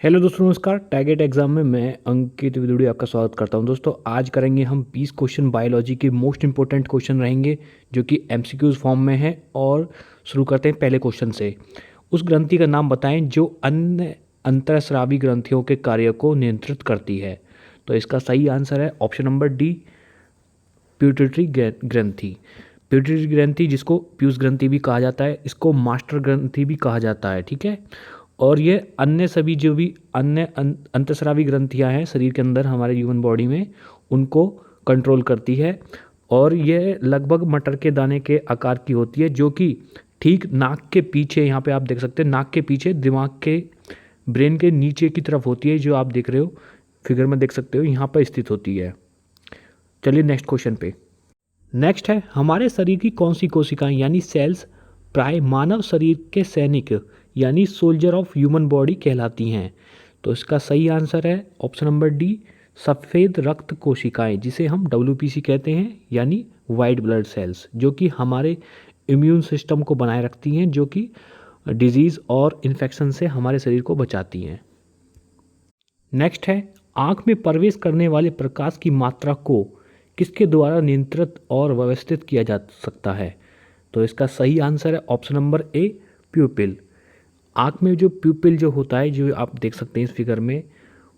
Hello दोस्तों, नमस्कार। टैगेट exam में मैं अंकित विदुड़ी आपका स्वागत करता हूं। दोस्तों, आज करेंगे हम 20 क्वेश्चन बायोलॉजी के मोस्ट इंपॉर्टेंट क्वेश्चन रहेंगे जो कि एमसीक्यूज फॉर्म में है। और शुरू करते हैं पहले क्वेश्चन से। उस ग्रंथि का नाम बताएं जो अन्य अंतःस्रावी ग्रंथियों के कार्य को नियंत्रित करती है। तो इसका सही आंसर है ऑप्शन नंबर डी, प्यूटिटरी ग्रंथि। प्यूटिटरी ग्रंथि, जिसको पीयूष ग्रंथि भी कहा जाता है, इसको मास्टर ग्रंथि भी कहा जाता है। ठीक है। और ये अन्य सभी जो भी अन्य अंतःस्रावी ग्रंथियां हैं शरीर के अंदर, हमारे ह्यूमन बॉडी में, उनको कंट्रोल करती है। और ये लगभग मटर के दाने के आकार की होती है, जो कि ठीक नाक के पीछे, यहाँ पे आप देख सकते हैं, नाक के पीछे दिमाग के ब्रेन के नीचे की तरफ होती है, जो आप देख रहे हो फिगर में, देख सकते हो यहाँ पर स्थित होती है। चलिए नेक्स्ट क्वेश्चन पे। नेक्स्ट है, हमारे शरीर की कौन सी कोशिकाएं यानी सेल्स प्राय मानव शरीर के सैनिक यानी सोल्जर ऑफ ह्यूमन बॉडी कहलाती हैं। तो इसका सही आंसर है ऑप्शन नंबर डी, सफ़ेद रक्त कोशिकाएं, जिसे हम डब्ल्यूपीसी कहते हैं, यानी वाइट ब्लड सेल्स, जो कि हमारे इम्यून सिस्टम को बनाए रखती हैं, जो कि डिजीज़ और इन्फेक्शन से हमारे शरीर को बचाती हैं। नेक्स्ट है, आँख में प्रवेश करने वाले प्रकाश की मात्रा को किसके द्वारा नियंत्रित और व्यवस्थित किया जा सकता है। तो इसका सही आंसर है ऑप्शन नंबर ए, प्यूपिल। आँख में जो प्यूपिल जो होता है, जो आप देख सकते हैं इस फिगर में,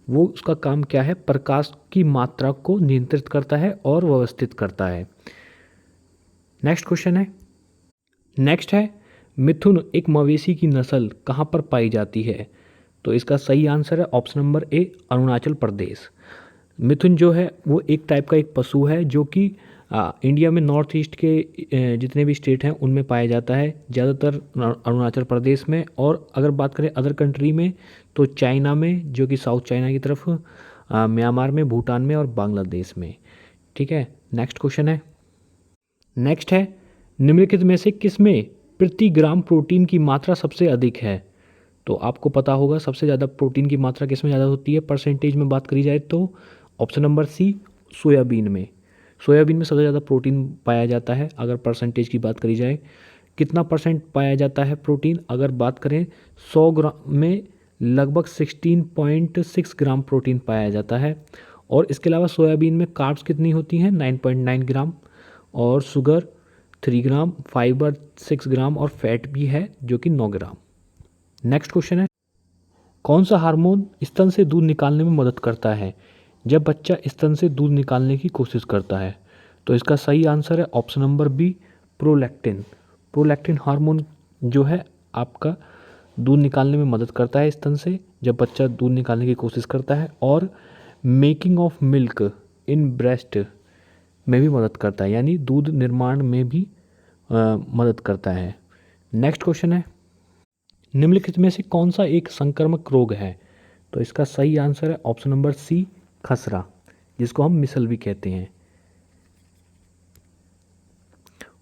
वो उसका काम क्या है, प्रकाश की मात्रा को नियंत्रित करता है और व्यवस्थित करता है। नेक्स्ट क्वेश्चन है। नेक्स्ट है, मिथुन एक मवेशी की नस्ल कहाँ पर पाई जाती है। तो इसका सही आंसर है ऑप्शन नंबर ए, अरुणाचल प्रदेश। मिथुन जो है वो एक टाइप का एक पशु है, जो कि इंडिया में नॉर्थ ईस्ट के जितने भी स्टेट हैं उनमें पाया जाता है, ज़्यादातर अरुणाचल प्रदेश में। और अगर बात करें अदर कंट्री में, तो चाइना में, जो कि साउथ चाइना की तरफ, म्यांमार में, भूटान में और बांग्लादेश में। ठीक है। नेक्स्ट क्वेश्चन है। नेक्स्ट है, निम्नलिखित में से किस में प्रति ग्राम प्रोटीन की मात्रा सबसे अधिक है। तो आपको पता होगा सबसे ज़्यादा प्रोटीन की मात्रा किस में ज़्यादा होती है, परसेंटेज में बात करी जाए तो ऑप्शन नंबर सी, सोयाबीन में। सोयाबीन में सबसे ज़्यादा प्रोटीन पाया जाता है। अगर परसेंटेज की बात करी जाए, कितना परसेंट पाया जाता है प्रोटीन, अगर बात करें 100 ग्राम में लगभग 16.6 ग्राम प्रोटीन पाया जाता है। और इसके अलावा सोयाबीन में कार्ब्स कितनी होती हैं, 9.9 ग्राम, और शुगर 3 ग्राम, फाइबर 6 ग्राम, और फैट भी है जो कि 9 ग्राम। नेक्स्ट क्वेश्चन है, कौन सा हार्मोन स्तन से दूध निकालने में मदद करता है जब बच्चा स्तन से दूध निकालने की कोशिश करता है। तो इसका सही आंसर है option number B, prolactin. Prolactin hormone जो है आपका दूध निकालने में मदद करता है स्तन से, जब बच्चा दूध निकालने की कोशिश करता है। और making of milk in breast में भी मदद करता है, यानी दूध निर्माण में भी मदद करता है। नेक्स्ट क्वेश्चन है, निम्नलिखित में से कौन सा एक संक्रामक रोग है। तो इसका सही आंसर है ऑप्शन नंबर सी, खसरा, जिसको हम मिसल भी कहते हैं।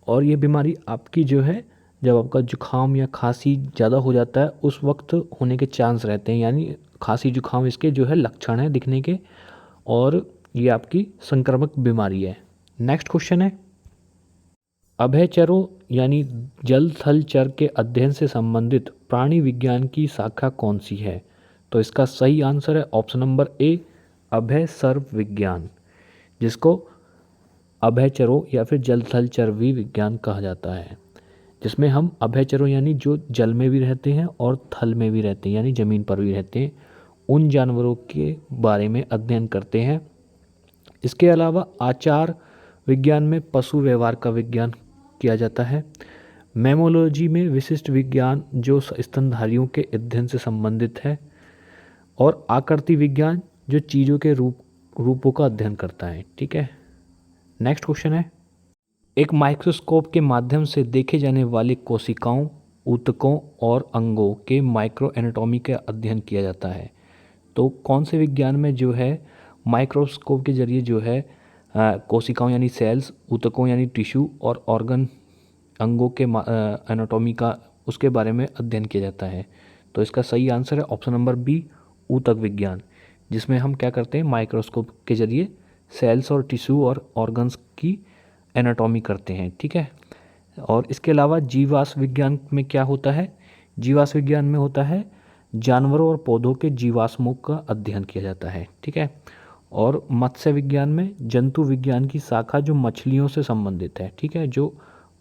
और ये बीमारी आपकी जो है, जब आपका जुखाम या खांसी ज़्यादा हो जाता है उस वक्त होने के चांस रहते हैं, यानी खांसी जुखाम इसके जो है लक्षण है दिखने के, और ये आपकी संक्रामक बीमारी है। नेक्स्ट क्वेश्चन है, अभयचरों यानी जल थल चर के अध्ययन से संबंधित प्राणी विज्ञान की शाखा कौन सी है। तो इसका सही आंसर है ऑप्शन नंबर ए, अभय सर्व विज्ञान, जिसको अभयचरों या फिर जल थल चरवी विज्ञान कहा जाता है, जिसमें हम अभयचरों यानी जो जल में भी रहते हैं और थल में भी रहते हैं, यानी ज़मीन पर भी रहते हैं, उन जानवरों के बारे में अध्ययन करते हैं। इसके अलावा आचार विज्ञान में पशु व्यवहार का विज्ञान किया जाता है। मैमोलॉजी में विशिष्ट विज्ञान जो स्तनधारियों के अध्ययन से संबंधित है। और आकृति विज्ञान जो चीज़ों के रूपों का अध्ययन करता है। ठीक है। नेक्स्ट क्वेश्चन है, एक माइक्रोस्कोप के माध्यम से देखे जाने वाले कोशिकाओं, ऊतकों और अंगों के माइक्रो एनाटॉमी का अध्ययन किया जाता है। तो कौन से विज्ञान में जो है माइक्रोस्कोप के जरिए जो है कोशिकाओं यानी सेल्स, ऊतकों यानी टिश्यू, और ऑर्गन अंगों के एनाटॉमी का, उसके बारे में अध्ययन किया जाता है। तो इसका सही आंसर है ऑप्शन नंबर बी, ऊतक विज्ञान, जिसमें हम क्या करते हैं, माइक्रोस्कोप के जरिए सेल्स और टिश्यू और ऑर्गन्स की एनाटॉमी करते हैं। ठीक है। और इसके अलावा जीवाश्म विज्ञान में क्या होता है, जीवाश्म विज्ञान में होता है जानवरों और पौधों के जीवाश्मों का अध्ययन किया जाता है, ठीक है। और मत्स्य विज्ञान में जंतु विज्ञान की शाखा जो मछलियों से संबंधित है, ठीक है, जो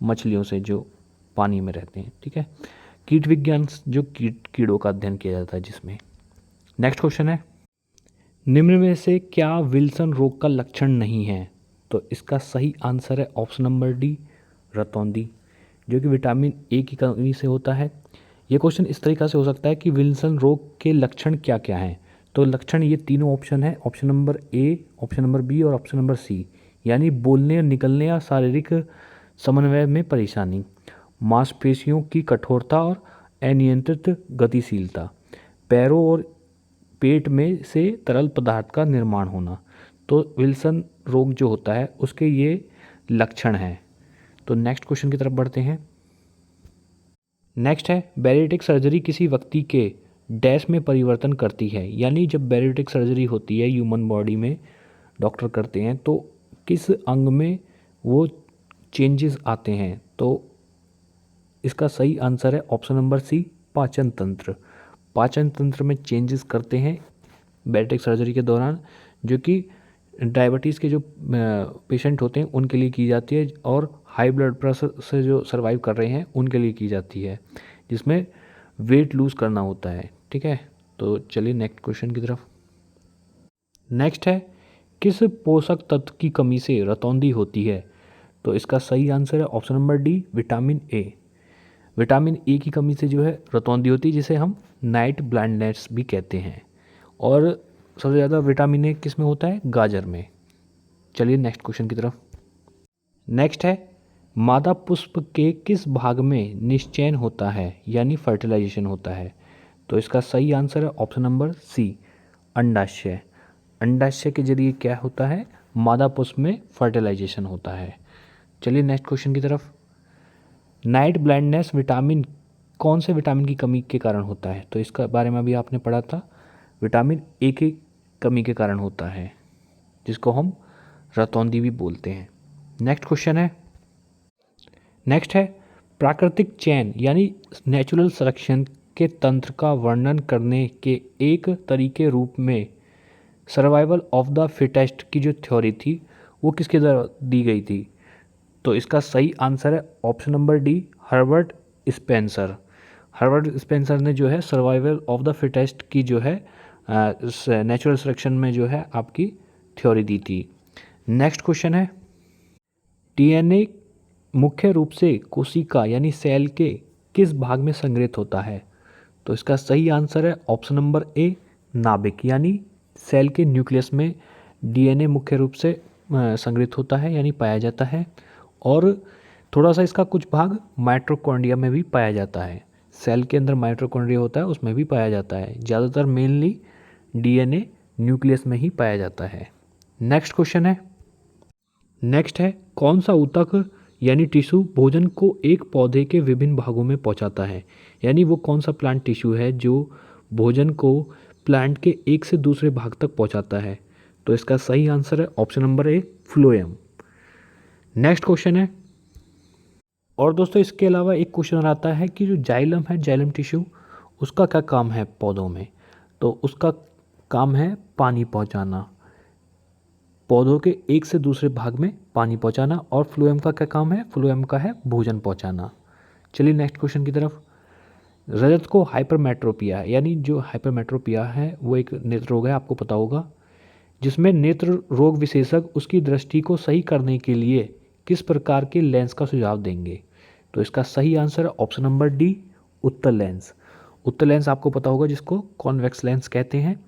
मछलियों से जो पानी में रहते हैं, ठीक है। कीट विज्ञान जो कीड़ों का अध्ययन किया जाता है जिसमें। नेक्स्ट क्वेश्चन है, निम्न में से क्या विल्सन रोग का लक्षण नहीं है? तो इसका सही आंसर है ऑप्शन नंबर डी, रतौंधी, जो कि विटामिन ए की कमी से होता है। ये क्वेश्चन इस तरीक़ा से हो सकता है कि विल्सन रोग के लक्षण क्या क्या हैं। तो लक्षण ये तीनों ऑप्शन है, option number A, option number B और ऑप्शन नंबर सी। यानी बोलने, निकलने या शारीरिक समन्वय में परेशानी, मांसपेशियों की कठोरता और अनियंत्रित गतिशीलता, पैरों और पेट में से तरल पदार्थ का निर्माण होना। तो विल्सन रोग जो होता है उसके ये लक्षण हैं। तो नेक्स्ट क्वेश्चन की तरफ बढ़ते हैं। नेक्स्ट है, बैरिएट्रिक सर्जरी किसी व्यक्ति के डैश में परिवर्तन करती है। यानी जब बैरिएट्रिक सर्जरी होती है ह्यूमन बॉडी में, डॉक्टर करते हैं, तो किस अंग में वो चेंजेस आते हैं? तो इसका सही आंसर है ऑप्शन नंबर सी, पाचन तंत्र। पाचन तंत्र में चेंजेस करते हैं बैरिएट्रिक सर्जरी के दौरान, जो कि डायबिटीज़ के जो पेशेंट होते हैं उनके लिए की जाती है, और हाई ब्लड प्रेशर से जो सर्वाइव कर रहे हैं उनके लिए की जाती है, जिसमें वेट लूज़ करना होता है, ठीक है। तो चलिए नेक्स्ट क्वेश्चन की तरफ। नेक्स्ट है, किस पोषक तत्व की कमी से रतौंधी होती है? तो इसका सही आंसर है option number D, vitamin A. Vitamin A की कमी से जो है रतौंधी होती है, जिसे हम नाइट ब्लाइंडनेस भी कहते हैं। और सबसे ज़्यादा विटामिन ए किस में होता है? गाजर में। चलिए नेक्स्ट क्वेश्चन की तरफ। नेक्स्ट है, मादा पुष्प के किस भाग में निषेचन होता है, यानी फर्टिलाइजेशन होता है? तो इसका सही आंसर है ऑप्शन नंबर सी, अंडाशय। अंडाशय के जरिए क्या होता है? मादा पुष्प में फर्टिलाइजेशन होता है। चलिए नेक्स्ट क्वेश्चन की तरफ। नाइट ब्लाइंडनेस विटामिन, कौन से विटामिन की कमी के कारण होता है? तो इसका बारे में अभी आपने पढ़ा था, विटामिन ए की कमी के कारण होता है, जिसको हम रतौंधी भी बोलते हैं। नेक्स्ट क्वेश्चन है, नेक्स्ट है, प्राकृतिक चयन यानी नेचुरल सिलेक्शन के तंत्र का वर्णन करने के एक तरीके रूप में सर्वाइवल ऑफ द फिटेस्ट की जो थ्योरी थी वो किसके द्वारा दी गई थी? तो इसका सही आंसर है option number D, Herbert Spencer. Herbert Spencer ने जो है सर्वाइवल ऑफ द फिटेस्ट की जो है नेचुरल सिलेक्शन में जो है आपकी थ्योरी दी थी। नेक्स्ट क्वेश्चन है, डीएनए मुख्य रूप से कोशिका यानी सेल के किस भाग में संग्रहित होता है? तो इसका सही आंसर है ऑप्शन नंबर ए, नाभिक, यानी सेल के न्यूक्लियस में डीएनए मुख्य रूप से संग्रहित होता है, यानी पाया जाता है। और थोड़ा सा इसका कुछ भाग माइटोकॉन्ड्रिया में भी पाया जाता है। सेल के अंदर माइटोकॉन्ड्रिया होता है, उसमें भी पाया जाता है। ज़्यादातर मेनली डीएनए न्यूक्लियस में ही पाया जाता है। नेक्स्ट क्वेश्चन है, नेक्स्ट है, कौन सा ऊतक यानी टिश्यू भोजन को एक पौधे के विभिन्न भागों में पहुंचाता है? यानी वो कौन सा प्लांट टिश्यू है जो भोजन को प्लांट के एक से दूसरे भाग तक पहुंचाता है? तो इसका सही आंसर है ऑप्शन नंबर ए, फ्लोएम। नेक्स्ट क्वेश्चन है, और दोस्तों इसके अलावा एक क्वेश्चन आता है कि जो जाइलम है, जाइलम टिश्यू, उसका क्या काम है पौधों में? तो उसका काम है पानी पहुंचाना, पौधों के एक से दूसरे भाग में पानी पहुंचाना। और फ्लोएम का क्या काम है? फ्लोएम का है भोजन पहुंचाना। चलिए नेक्स्ट क्वेश्चन की तरफ। रजत को हाइपरमेट्रोपिया, यानी जो हाइपरमेट्रोपिया है वो एक नेत्र रोग है, आपको पता होगा, जिसमें नेत्र रोग विशेषज्ञ उसकी दृष्टि को सही करने के लिए किस प्रकार के लेंस का सुझाव देंगे? तो इसका सही आंसर है ऑप्शन नंबर डी, उत्तल लेंस। उत्तल लेंस आपको पता होगा, जिसको कॉन्वेक्स लेंस कहते हैं।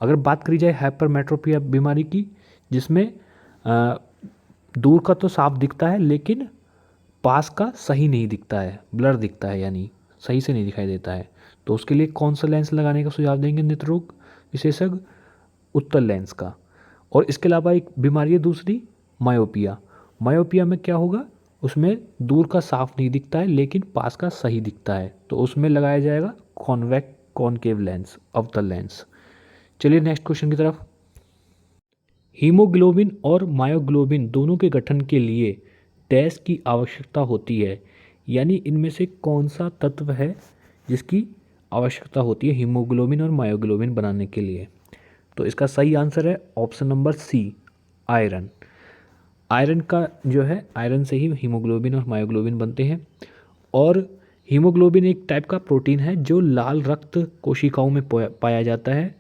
अगर बात करी जाए हाइपरमेट्रोपिया बीमारी की, जिसमें दूर का तो साफ दिखता है लेकिन पास का सही नहीं दिखता है, ब्लर दिखता है, यानी सही से नहीं दिखाई देता है, तो उसके लिए कौन सा लेंस लगाने का सुझाव देंगे नेत्र रोग विशेषज्ञ? उत्तल लेंस का। और इसके अलावा एक बीमारी है दूसरी, मायोपिया। मायोपिया में क्या होगा? उसमें दूर का साफ नहीं दिखता है लेकिन पास का सही दिखता है, तो उसमें लगाया जाएगा कॉनकेव लेंस, अवतल लेंस। चलिए नेक्स्ट क्वेश्चन की तरफ। हीमोग्लोबिन और मायोग्लोबिन दोनों के गठन के लिए डैश की आवश्यकता होती है, यानी इनमें से कौन सा तत्व है जिसकी आवश्यकता होती है हीमोग्लोबिन और मायोग्लोबिन बनाने के लिए? तो इसका सही आंसर है option number C, iron. Iron का जो है, आयरन से ही हीमोग्लोबिन और मायोग्लोबिन बनते हैं। और हीमोग्लोबिन एक टाइप का प्रोटीन है जो लाल रक्त कोशिकाओं में पाया जाता है,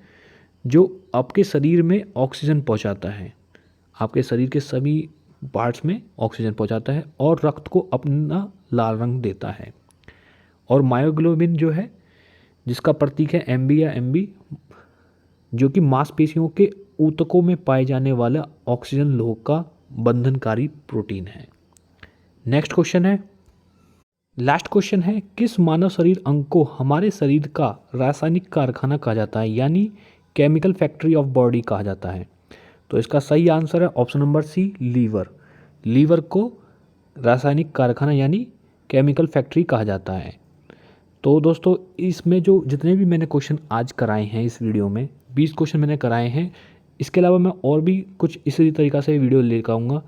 जो आपके शरीर में ऑक्सीजन पहुंचाता है, आपके शरीर के सभी पार्ट्स में ऑक्सीजन पहुंचाता है और रक्त को अपना लाल रंग देता है। और मायोग्लोबिन जो है, जिसका प्रतीक है एमबी या एमबी, जो कि मांसपेशियों के ऊतकों में पाए जाने वाला ऑक्सीजन लौह का बंधनकारी प्रोटीन है। नेक्स्ट क्वेश्चन है, लास्ट क्वेश्चन है, किस मानव शरीर अंग को हमारे शरीर का रासायनिक कारखाना कहा जाता है, यानी केमिकल फैक्ट्री ऑफ बॉडी कहा जाता है? तो इसका सही आंसर है option number C, liver. Liver को रासायनिक कारखाना यानी केमिकल फैक्ट्री कहा जाता है। तो दोस्तों, इसमें जो जितने भी मैंने क्वेश्चन आज कराए हैं इस वीडियो में, 20 क्वेश्चन मैंने कराए हैं। इसके अलावा मैं और भी कुछ इसी तरीक़ा से वीडियो लेकर आऊँगा।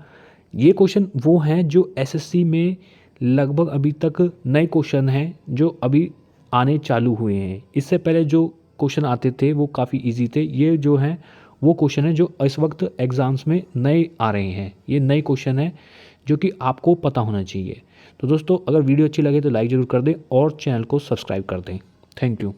ये क्वेश्चन वो हैं जो एसएससी में लगभग अभी तक नए क्वेश्चन हैं जो अभी आने चालू हुए हैं। इससे पहले जो क्वेश्चन आते थे वो काफ़ी इजी थे। ये जो हैं वो क्वेश्चन हैं जो इस वक्त एग्ज़ाम्स में नए आ रहे हैं। ये नए क्वेश्चन हैं जो कि आपको पता होना चाहिए। तो दोस्तों, अगर वीडियो अच्छी लगे तो लाइक ज़रूर कर दें और चैनल को सब्सक्राइब कर दें। Thank you.